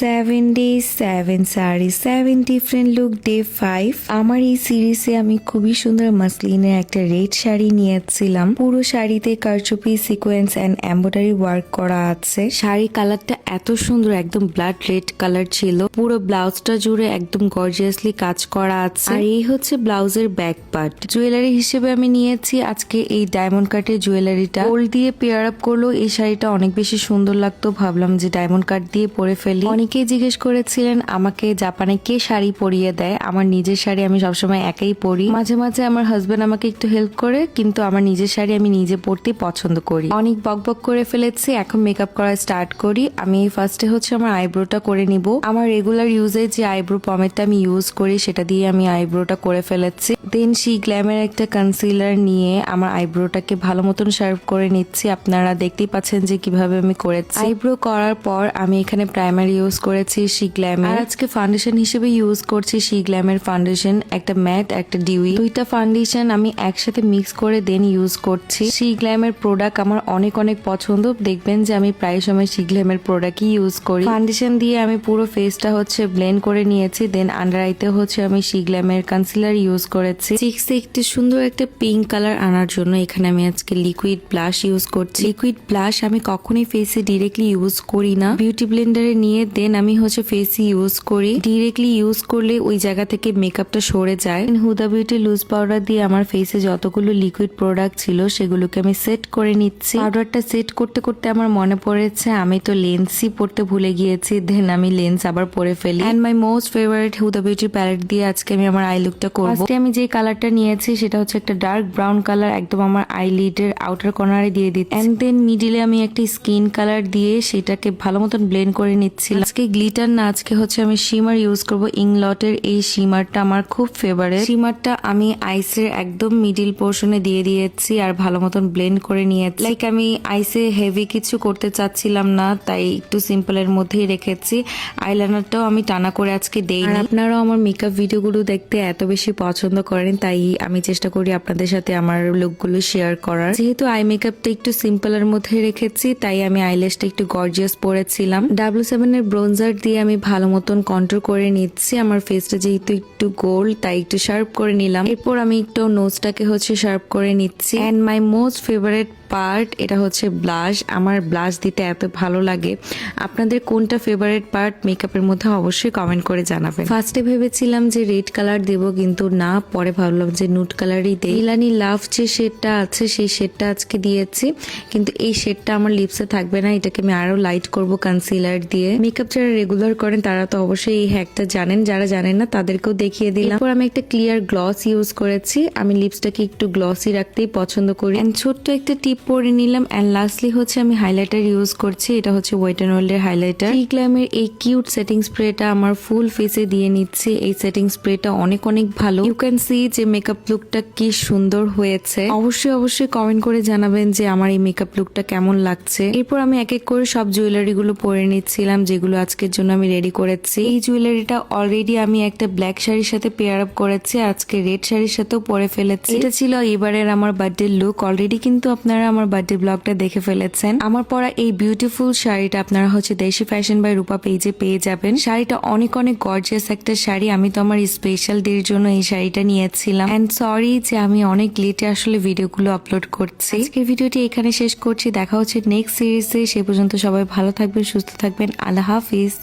7 days 7 সারি 7 different look day 5। আমার এই সিরিজে আমি খুবই সুন্দর মাসলিনের একটা রেড শাড়ি নিয়েছিলাম। পুরো শাড়িতে কারচুপি সিকোয়েন্স এন্ড এমব্রয়ডারি ওয়ার্ক করা আছে। শাড়ি কালারটা এত সুন্দর, একদম ব্লাড রেড কালার ছিল। পুরো ব্লাউজটা জুড়ে একদম গর্জিয়াসলি কাজ করা আছে। আর এই হচ্ছে ব্লাউজের ব্যাক পার্ট। জুয়েলারি হিসেবে আমি নিয়েছি আজকে এই ডায়মন্ড কাটের জুয়েলারিটা। গোল্ড দিয়ে পেয়ার আপ করলো এই শাড়িটা অনেক বেশি সুন্দর লাগতো। ভাবলাম যে ডায়মন্ড কাট দিয়ে পরে ফেলি। অনেকেই জিজ্ঞেস করেছিলেন আমাকে জাপানে কে শাড়ি পরিয়ে দেয়। আমার নিজের শাড়ি আমি সবসময় একাই পরি। মাঝে মাঝে আমার হাজবেন্ড আমাকে একটু হেল্প করে, কিন্তু আমার নিজের শাড়ি আমি নিজে পরতে পছন্দ করি। অনেক বকবক করে ফেলেছি, এখন মেকআপ করা স্টার্ট করি। আমি ফার্স্টে হচ্ছে আমার আইব্রোটা করে নিব। আমার রেগুলার ইউজে যে আইব্রো পমেটটা আমি ইউজ করি সেটা দিয়ে আমি আইব্রোটা করে ফেলেছি। দেন শি গ্ল্যামের একটা কনসিলার নিয়ে আমার আইব্রোটাকে ভালো মতন শার্প করে নিচ্ছি। আপনারা দেখতেই পাচ্ছেন যে কিভাবে আমি করেছি। আইব্রো করার পর আমি এখানে প্রাইমার ইউজ করেছি শি গ্ল্যামের। আর আজকে ফাউন্ডেশন হিসেবে ইউজ করছি শি গ্ল্যামের ফাউন্ডেশন, একটা ম্যাট একটা ডিউই। দুইটা ফাউন্ডেশন আমি একসাথে মিক্স করে দেন ইউজ করছি। শি গ্ল্যামের প্রোডাক্ট আমার অনেক অনেক পছন্দ। দেখবেন যে আমি প্রায় সময় শি গ্ল্যামের প্রোডাক্টই ইউজ করি। ফাউন্ডেশন দিয়ে আমি পুরো ফেসটা হচ্ছে ব্লেন্ড করে নিয়েছি। দেন আন্ডার আইতে হচ্ছে আমি শি গ্ল্যামের কনসিলার ইউজ করেছি। চিকসে একটু সুন্দর একটা পিঙ্ক কালার আনার জন্য এখানে আমি আজকে লিকুইড ব্লাশ ইউজ করছি। লিকুইড ব্লাশ আমি কখনোই ফেসে ডিরেক্টলি ইউজ করি না, বিউটি ব্লেন্ডারে নিয়ে দেন আমি হচ্ছে ফেসে ইউজ করি। ডিরেক্টলি ইউজ করলে ওই জায়গা থেকে মেকআপটা সরে যায়। হুদা বিউটি লুজ পাউডার দিয়ে আমার ফেসে যতগুলো লিকুইড প্রোডাক্ট ছিল সেগুলোকে আমি সেট করে নিচ্ছি। পাউডারটা সেট করতে করতে আমার মনে পড়েছে আমি তো লেন্সই পড়তে ভুলে গিয়েছি। দেন আমি লেন্স আবার পরে ফেলি। And my most favourite Huda Beauty palette দিয়ে আজকে আমি আমার আই লুকটা করব। আজকে আমি যে কালারটা নিয়েছি সেটা হচ্ছে একটা ডার্ক ব্রাউন কালার, একদম আমার আইলিডের আউটার কর্নারে দিয়ে দিচ্ছি। এন্ড দেন মিডিলে আমি একটা স্কিন কালার দিয়ে সেটাকে ভালো মতন ব্লেন্ড করে নিচ্ছি। আজকে গ্লিটার না, আজকে হচ্ছে আমি শিমার ইউজ করব। ইংলটের এই শিমারটা আমার খুব ফেভারিট। শিমারটা আমি আইসের একদম মিডিল পোর্শনে দিয়ে দিয়েছি আর ভালো মতন ব্লেন্ড করে নিয়েছি। লাইক আমি আইসে হেভি কিছু করতে চাচ্ছিলাম না, তাই একটু সিম্পলের মধ্যেই রেখেছি। আইলাইনারটাও আমি টানা করে আজকে দেইনি। আপনারাও আমার মেকআপ ভিডিওগুলো দেখতে এত বেশি পছন্দ করেন, তাই আমি চেষ্টা করি আপনাদের সাথে আমার লুকগুলো শেয়ার করার। যেহেতু আই মেকআপটা একটু সিম্পলের মধ্যে রেখেছি, তাই আমি আইল্যাশটা একটু গর্জিয়াস পরেছিলাম। W7 এর ব্রোঞ্জার দিয়ে আমি ভালো মতন কন্ট্রোল করে নিচ্ছি। আমার ফেসটা যেহেতু একটু গোল্ড, তাই একটু শার্প করে নিলাম। এরপর আমি একটু নোজটাকে হচ্ছে শার্প করে নিচ্ছি। And my most favourite part এটা হচ্ছে ব্লাশ। আমার ব্লাশ দিতে এত ভালো লাগে। আপনাদের কোনটা ফেভারিট পার্ট মেকআপের মধ্যে অবশ্যই কমেন্ট করে জানাবেন। ফার্স্টে ভেবেছিলাম যে রেড কালার দেব, কিন্তু না, পরে ভাবলাম যে নুড কালারই দেই। ইলানি লাভ যে শেডটা আছে সেই শেডটা আজকে দিয়েছি, কিন্তু এই শেডটা আমার লিপসে থাকবে না। এটাকে আমি আরো লাইট করব কনসিলার দিয়ে। মেকআপ যারা রেগুলার করেন তারা তো অবশ্যই এই হ্যাকটা জানেন, যারা জানেন না তাদেরকেও দেখিয়ে দিলাম। এরপর আমি একটা ক্লিয়ার গ্লস ইউজ করেছি। আমি লিপসটাকে একটু গ্লসি রাখতেই পছন্দ করি। এন্ড ছোট্ট একটা টিপ পরে নিলাম। এন্ড লাস্টলি হচ্ছে আমি হাইলাইটার ইউজ করছি। এটা হচ্ছে ওয়েট এন্ড ওয়ার্ল্ড এর হাইলাইটার। শি গ্ল্যামের এই কিউট সেটিং স্প্রেটা আমার ফুল ফেসে দিয়ে নিচ্ছি। এই সেটিং স্প্রেটা অনেক অনেক ভালো। ইউ ক্যান সি যে মেকআপ লুকটা কি সুন্দর হয়েছে। অবশ্যই কমেন্ট করে জানাবেন যে আমার এই মেকআপ লুকটা কেমন লাগছে। এরপর আমি এক এক করে সব জুয়েলারি গুলো পরে নিচ্ছিলাম যেগুলো আজকের জন্য আমি রেডি করেছি। এই জুয়েলারিটা অলরেডি আমি একটা ব্ল্যাক শাড়ির সাথে পেয়ার আপ করেছি, আজকে রেড শাড়ির সাথেও পরে ফেলেছি। এটা ছিল এবারের আমার বার্থডে লুক। অলরেডি কিন্তু আপনারা আমার বার্থডে ব্লগটা দেখে ফেলেছেন। আমার পরা এই বিউটিফুল শাড়িটা আপনারা হচ্ছে দেশি ফ্যাশন বাই রূপা পেজে পেয়ে যাবেন। শাড়িটা অনেক অনেক গর্জিয়াস একটা শাড়ি। আমি তো আমার স্পেশাল ডের জন্য এই শাড়িটা নিয়েছিলাম। এন্ড সরি যে আমি অনেক লেটে আসলে ভিডিওগুলো আপলোড করছি। আজকের ভিডিওটি এখানে শেষ করছি। দেখা হচ্ছে নেক্সট সিরিজে। সে পর্যন্ত সবাই ভালো থাকবেন, সুস্থ থাকবেন। আল্লাহ হাফিজ।